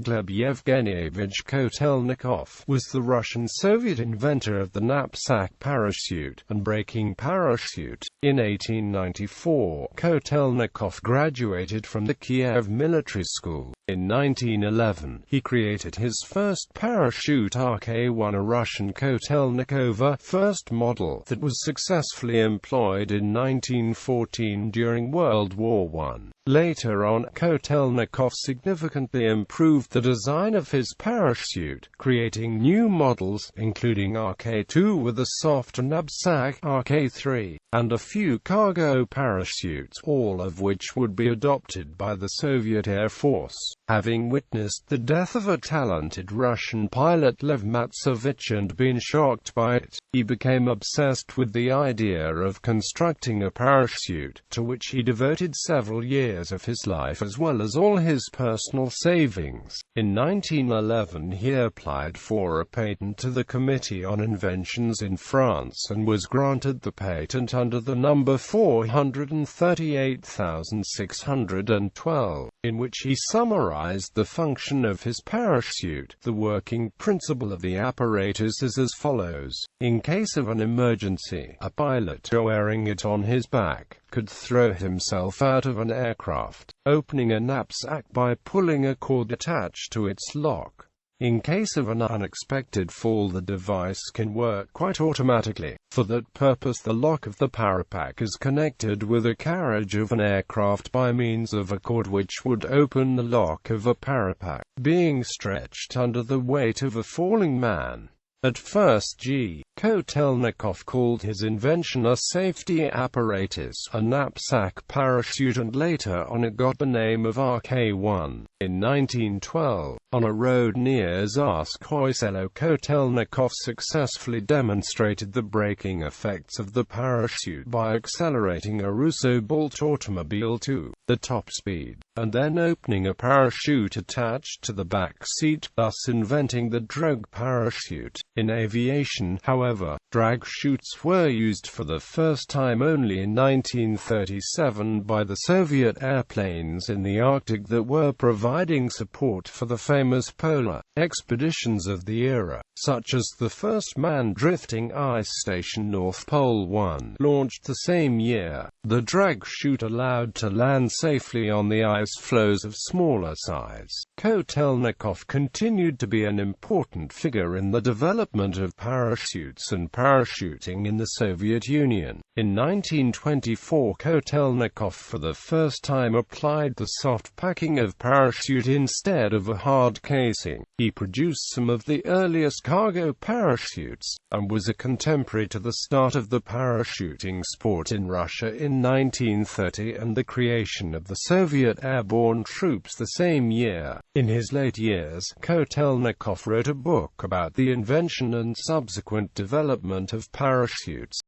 Gleb Yevgeniyevich Kotelnikov was the Russian-Soviet inventor of the knapsack parachute and braking parachute. In 1894, Kotelnikov graduated from the Kiev Military School. In 1911, he created his first parachute RK-1, a Russian Kotelnikova first model that was successfully employed in 1914 during World War I. Later on, Kotelnikov significantly improved the design of his parachute, creating new models, including RK-2 with a soft knapsack, RK-3, and a few cargo parachutes, all of which would be adopted by the Soviet Air Force. Having witnessed the death of a talented Russian pilot Lev Matsevich and been shocked by it, he became obsessed with the idea of constructing a parachute, to which he devoted several years of his life as well as all his personal savings. In 1911 he applied for a patent to the Committee on Inventions in France and was granted the patent under the number 438,612, in which he summarized the function of his parachute. The working principle of the apparatus is as follows. In case of an emergency, a pilot wearing it on his back could throw himself out of an aircraft, opening a knapsack by pulling a cord attached to its lock. In case of an unexpected fall, the device can work quite automatically. For that purpose, the lock of the parapack is connected with a carriage of an aircraft by means of a cord which would open the lock of a parapack, being stretched under the weight of a falling man. At first Kotelnikov called his invention a safety apparatus, a knapsack parachute, and later on it got the name of RK-1. In 1912, on a road near Zarskoye Selo, Kotelnikov successfully demonstrated the braking effects of the parachute by accelerating a Russo-built automobile to the top speed, and then opening a parachute attached to the back seat, thus inventing the drag parachute. In aviation, however, drag chutes were used for the first time only in 1937 by the Soviet airplanes in the Arctic that were providing support for the famous polar expeditions of the era, such as the first manned drifting ice station North Pole 1, launched the same year. The drag chute allowed to land safely on the ice floes of smaller size. Kotelnikov continued to be an important figure in the development of parachutes and parachuting in the Soviet Union. In 1924, Kotelnikov for the first time applied the soft packing of parachute instead of a hard casing. He produced some of the earliest cargo parachutes, and was a contemporary to the start of the parachuting sport in Russia in 1930 and the creation of the Soviet airborne troops the same year. In his late years, Kotelnikov wrote a book about the invention and subsequent development of parachutes.